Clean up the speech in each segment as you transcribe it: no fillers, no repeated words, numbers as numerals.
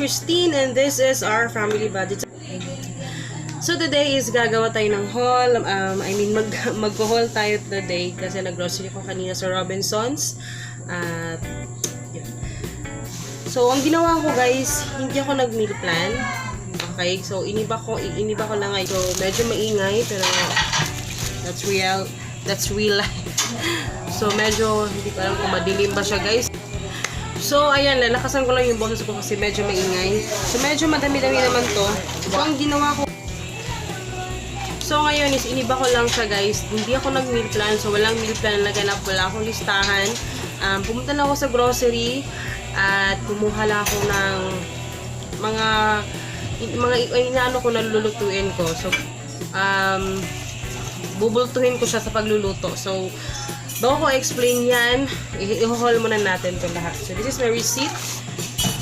Christine and this is our family budget. So today is gagawa tayo ng haul. Mag-haul tayo today kasi nag-grocery ko kanina sa Robinsons. At yun. So ang ginawa ko guys, hindi ako nag-meal plan. Okay, so iniba ko lang ngayon. So medyo maingay pero that's real life. So medyo hindi ko alam kung madilim ba siya guys. So ayan, lalakasan ko lang yung boses ko kasi medyo maingay. So medyo madami-dami naman to. So ang ginawa ko, so ngayon is iniba ko lang siya guys. Hindi ako nag-meal plan. So walang meal plan na naganap. Wala akong listahan. Pumunta lang ako sa grocery at kumuha lang ako ng mga inaano ko na lulutuin ko. So bubultuhin ko siya sa pagluluto. So bago ko explain yan, i-haul muna natin ito lahat. So this is my receipt.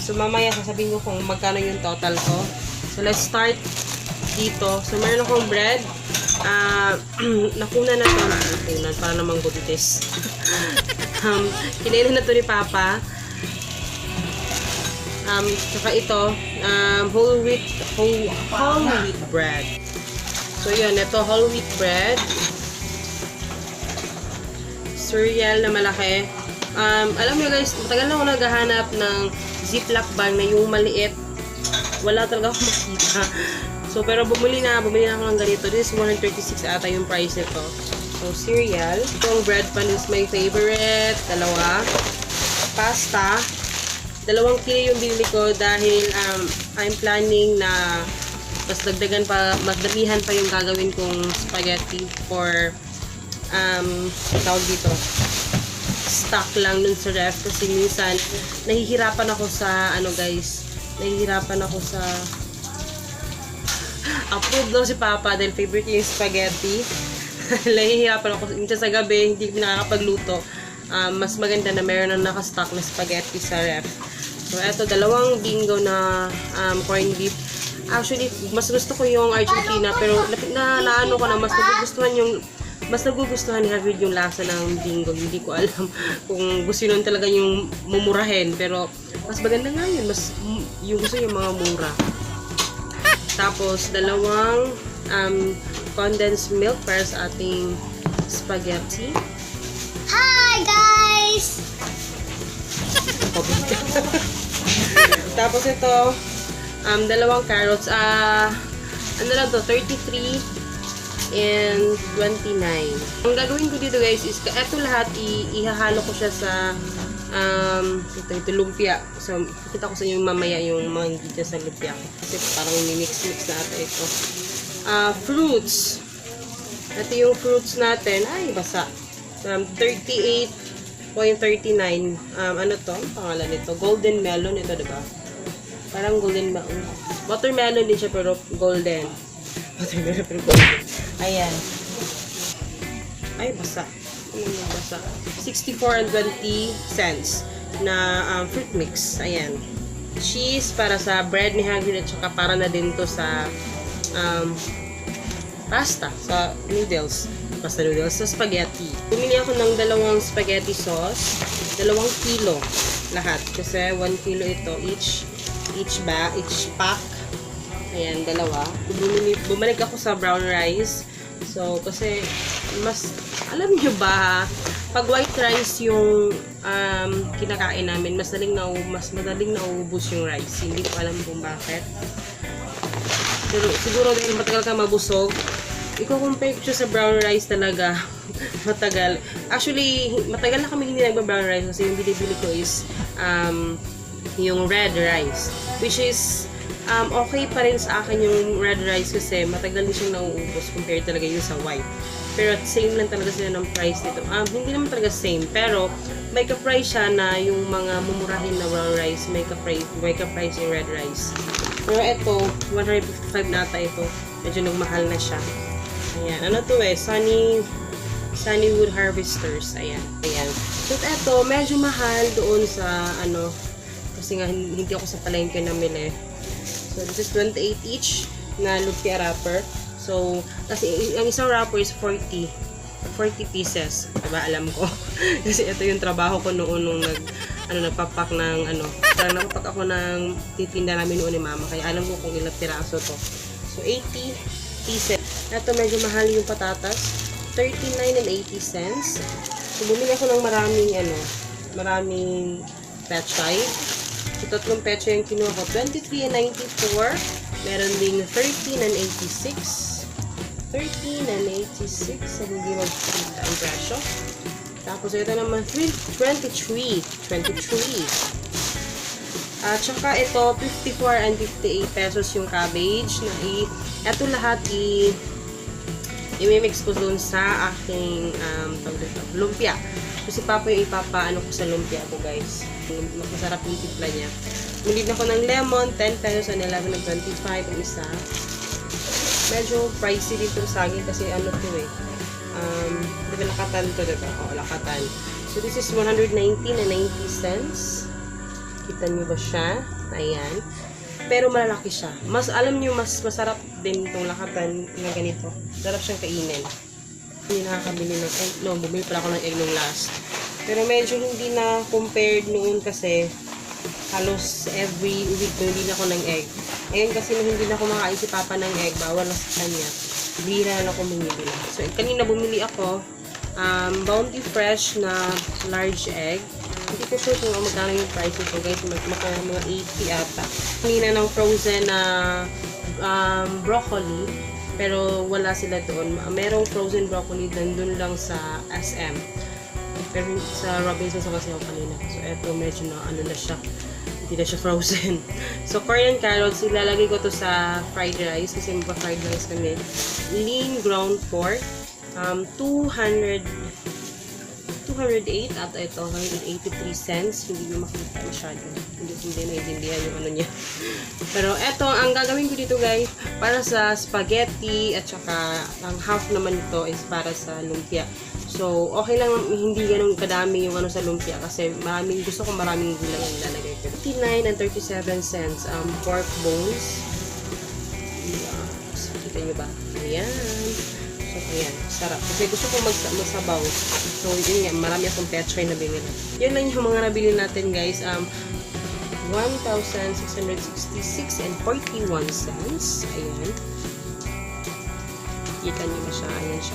So mamaya sasabihin ko kung magkano yung total ko. So let's start dito. So meron akong bread. Nakuna na ito. Para namang buntis. Kinainin na ito ni Papa. Saka ito, whole wheat bread. So yun, ito whole wheat bread. Cereal na malaki. Alam mo guys, matagal na ako naghahanap ng ziplock bag na yung maliit. Wala talaga ako makita. So, pero bumili na ako ng ganito. This is 136 ata yung price nito. So, cereal. Itong bread pan is my favorite. Dalawa. Pasta. 2 kilo yung binili ko dahil I'm planning na mas dagdagan pa, mas damihan pa yung gagawin kong spaghetti for tawag dito, stock lang dun sa ref kasi minsan nahihirapan ako sa approve daw si Papa dahil favorite yung spaghetti. Nahihirapan ako minsan sa gabi, hindi ko nakakapagluto. Mas maganda na meron na nakastock na spaghetti sa ref. So eto, 2 bingo na corned beef. Actually mas gusto ko yung Argentina pero naano ko na mas nagugustuhan ni Javid yung lasa ng bingo. Hindi ko alam kung gusto nun talaga yung mumurahin. Pero mas maganda nga yun. Mas yung gusto yung mga mura. Tapos 2 condensed milk para sa ating spaghetti. Hi guys! Tapos ito, 2 carrots. Ano lang to? 33 and 29. Ang gagawin ko dito guys is, eto lahat ihahalo ko siya sa ito lumpia. So, kita ko sa inyo mamaya yung mga ingredients sa lumpia. Kasi parang mix na ata ito. Fruits. Ito yung fruits natin. Ay, basa. 38.39. Ano to? Pangalan nito. Golden melon. Ito, diba? Parang golden melon. Watermelon din siya pero golden. Watermelon pero golden. Ayan. Ay, basa. Basa. 64 and 20 cents na fruit mix. Ayan. Cheese para sa bread ni Hagrid at saka para na din to sa pasta. Sa noodles. Pasta noodles. Sa spaghetti. Bumili ako ng 2 spaghetti sauce. 2 kilo lahat. Kasi 1 kilo ito. Each pack. Ayan, 2. Bumalik ako sa brown rice. So, kasi, alam nyo ba, pag white rice yung kinakain namin, mas madaling naubos yung rice. Hindi ko alam kung bakit. Pero, siguro dahil matagal ka mabusog, i-compare ko siya sa brown rice talaga. Matagal. Actually, matagal na kami hindi nagba-brown rice kasi yung binibili ko is yung red rice. Which is, okay pa rin sa akin yung red rice kasi matagal din siyang nauubos compared talaga yung sa white. Pero at same lang talaga sila ng price dito. Hindi naman talaga same, pero may ka-price siya na yung mga mumurahin na brown rice, may ka-price yung red rice. Pero ito, 155 nata ito. Medyo nagmahal na siya. Ayan. Ano to Sunnywood Harvesters. Ayan. So ito, medyo mahal doon sa kasi nga hindi ako sa palengke namili. So this is 28 each na lumpia wrapper. So kasi ang isang wrapper is 40 pieces. Diba? Alam ko. Kasi ito yung trabaho ko noon nung nagpapak ng parang nagpapak ako ng titinda namin noon ni mama. Kaya alam ko kung ilang piraso to. So, 80 pieces. Ito medyo mahal yung patatas. 39.80 cents. So, bumili ako ng maraming pechay. So, tatlong pechay yung kinuha ko. 23.94. Meron ding 13.86. 13.86. So, hindi magkita ang presyo. Tapos, ito naman, 23. At saka ito, 54 and 58 pesos yung cabbage. Ito lahat i-mix ko dun sa aking lumpia. Kasi papa yung ipapaano ko sa lumpia ko, guys. Masarap yung tipla niya. Bumili na ko ng lemon, 10 pesos and 11.25 ang isa. Medyo pricey dito sa akin kasi diba lakatan to, diba? O, lakatan. So, this is 119.90 cents. Kita nyo ba siya? Ayan. Pero malalaki siya. Alam nyo, mas masarap din itong lakatan na ganito. Sarap siyang kainin. Hindi nakakabili ng egg. No, bumili pala ako ng egg nung last. Pero medyo hindi na compared noon kasi halos every week bumili ako ng egg. Ngayon kasi hindi na ako makain si Papa ng egg, bawal na sa kanya. Bihira na ako bumili. So, kanina bumili ako Bounty Fresh na large egg. Hindi ko sure kung magkano yung price nito, guys. Mga 80 ata. Kanina ng frozen na broccoli. Pero wala sila doon. Merong frozen broccoli dun lang sa SM. Pero sa Robinsons kasi ako kanina. So, eto medyo na siya. Hindi na siya frozen. So, Korean carrots, ilalagay ko to sa fried rice. Kasi magpa-fried rice kami. Lean ground pork. 208 at ito 183 cents. Hindi nyo makita masyado, hindi naiintindihan yung niya. Pero eto, ang gagawin ko dito, guys, para sa spaghetti at saka ang half naman ito is para sa lumpia. So okay lang hindi ganun kadami yung sa lumpia kasi gusto ko maraming gulay ang ilalagay ko. 59 and 37 cents pork bones. Kita nyo ba? Ayan. So, ayan. Sarap. Kasi gusto ko magsabaw. So, yun nga. Marami akong petchay na binili. Yun lang yung mga nabili natin, guys. 1,666 and 41 cents. Ayan. Kita nyo ba siya? Ayan siya.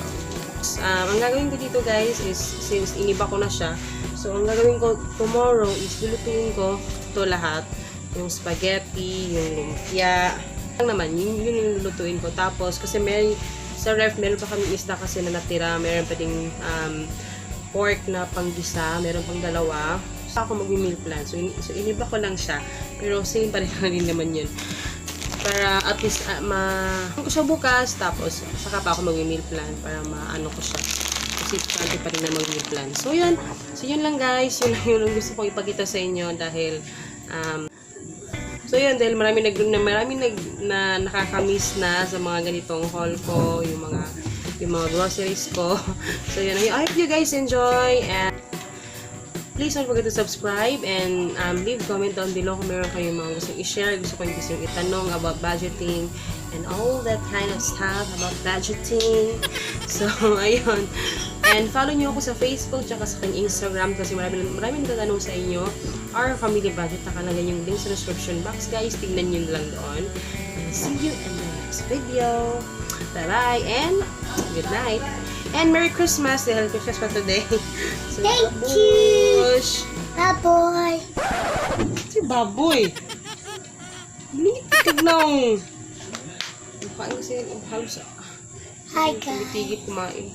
Ang gagawin ko dito, guys, is since iniba ko na siya. So, ang gagawin ko tomorrow is lulutuin ko ito lahat. Yung spaghetti, yung lumpia. Lang naman, yun yung lulutuin ko. Tapos, kasi sa ref, meron pa kami isda kasi na natira. Meron pa ding pork na panggisa. Meron pang dalawa. So, ako mag-meal plan. So, iniba ko lang siya. Pero same pa rin naman yun. Para at least ko siya bukas. Tapos, saka pa ako mag-meal plan. Para maano ko siya. Kasi pwede pa rin na mag-meal plan. So, yun. So, yun lang, guys. Yun lang gusto kong ipakita sa inyo. Dahil, so yun, dahil marami na nakakamiss na sa mga ganitong haul ko, yung mga groceries ko. So yun, I hope you guys enjoy and please don't forget to subscribe and leave comment down below kung meron kayong mga gusto i-share, gusto yung itanong about budgeting and all that kind of stuff about budgeting. So ayun. And follow nyo ako sa Facebook tsaka sa aking Instagram kasi marami nagtatanong sa inyo. Our family budget, nakalagay yung link sa description box, guys. Tingnan nyo lang doon. And see you in the next video. Bye-bye and good night. And Merry Christmas dahil Christmas pa today. So, Thank you! Baboy! Si baboy! Litig lang! Mukhaan kasi halos Hi guys! tigit kumain.